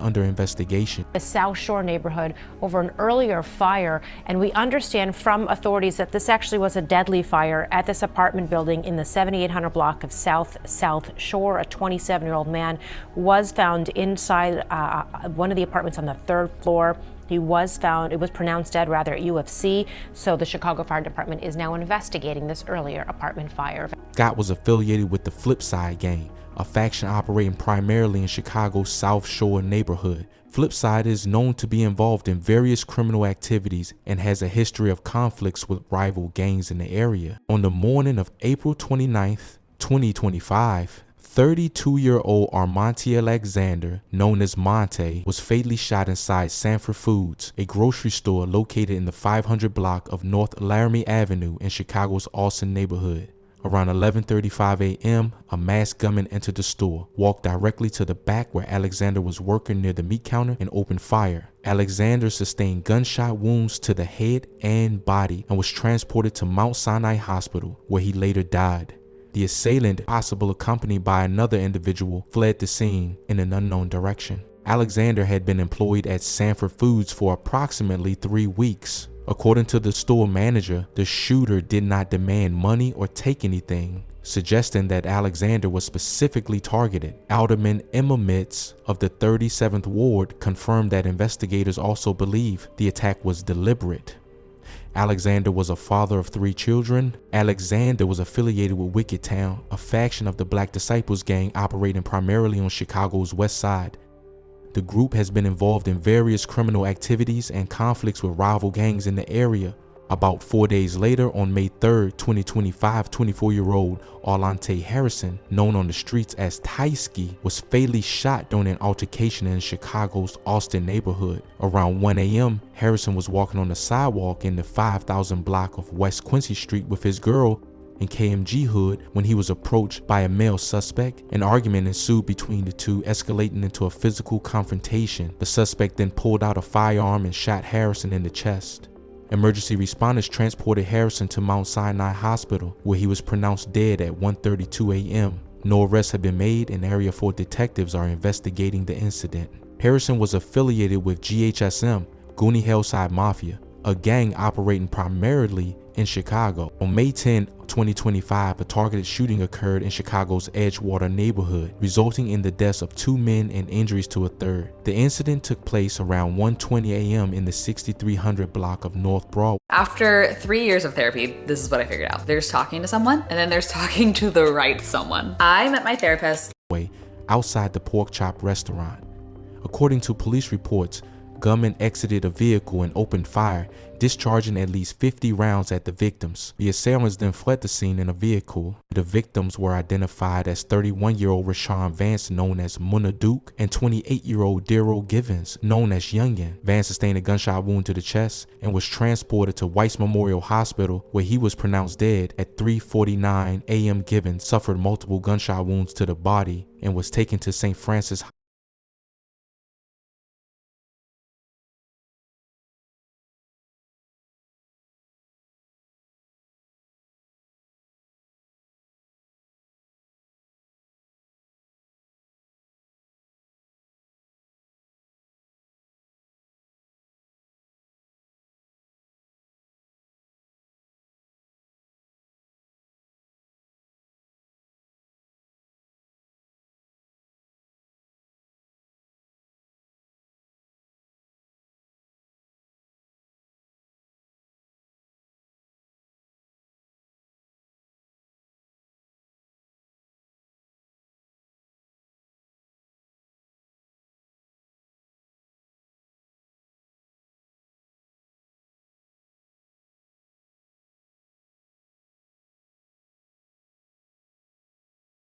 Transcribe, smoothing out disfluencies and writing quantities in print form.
under investigation. The South Shore neighborhood over an earlier fire, and we understand from authorities that this actually was a deadly fire at this apartment building in the 7800 block of South Shore. A 27-year-old man was found inside one of the apartments on the 3rd floor. He was found, it was pronounced dead rather at UFC, so the Chicago Fire Department is now investigating this earlier apartment fire. Scott was affiliated with the Flipside Gang, a faction operating primarily in Chicago's South Shore neighborhood. Flipside is known to be involved in various criminal activities and has a history of conflicts with rival gangs in the area. On the morning of April 29th, 2025, 32-year-old Armonte Alexander, known as Monte, was fatally shot inside Sanford Foods, a grocery store located in the 500 block of North Laramie Avenue in Chicago's Austin neighborhood. Around 11:35 a.m., a masked gunman entered the store, walked directly to the back where Alexander was working near the meat counter, and opened fire. Alexander sustained gunshot wounds to the head and body and was transported to Mount Sinai Hospital, where he later died. The assailant, possibly accompanied by another individual, fled the scene in an unknown direction. Alexander had been employed at Sanford Foods for approximately 3 weeks. According to the store manager, the shooter did not demand money or take anything, suggesting that Alexander was specifically targeted. Alderman Emma Mitz of the 37th Ward confirmed that investigators also believe the attack was deliberate. Alexander was a father of 3 children. Alexander was affiliated with Wicked Town, a faction of the Black Disciples gang operating primarily on Chicago's west side. The group has been involved in various criminal activities and conflicts with rival gangs in the area. About 4 days later, on May 3rd, 2025, 24-year-old Arlante Harrison, known on the streets as Tysky, was fatally shot during an altercation in Chicago's Austin neighborhood. Around 1 a.m., Harrison was walking on the sidewalk in the 5000 block of West Quincy Street with his girl in KMG Hood when he was approached by a male suspect. An argument ensued between the two, escalating into a physical confrontation. The suspect then pulled out a firearm and shot Harrison in the chest. Emergency responders transported Harrison to Mount Sinai Hospital, where he was pronounced dead at 1:32 a.m. No arrests have been made, and Area 4 detectives are investigating the incident. Harrison was affiliated with GHSM, Goonie Hillside Mafia, a gang operating primarily in Chicago. On May 10, 2025, a targeted shooting occurred in Chicago's Edgewater neighborhood, resulting in the deaths of 2 men and injuries to a third. The incident took place around 1:20 a.m. in the 6300 block of North Broadway. After 3 years of therapy, this is what I figured out. There's talking to someone, and then there's talking to the right someone. I met my therapist Outside the Pork Chop restaurant. According to police reports, gunmen exited a vehicle and opened fire, discharging at least 50 rounds at the victims. The assailants then fled the scene in a vehicle. The victims were identified as 31-year-old Rashawn Vance, known as Munna Duke, and 28-year-old Daryl Givens, known as Youngin. Vance sustained a gunshot wound to the chest and was transported to Weiss Memorial Hospital, where he was pronounced dead at 3:49 a.m. Givens suffered multiple gunshot wounds to the body and was taken to St. Francis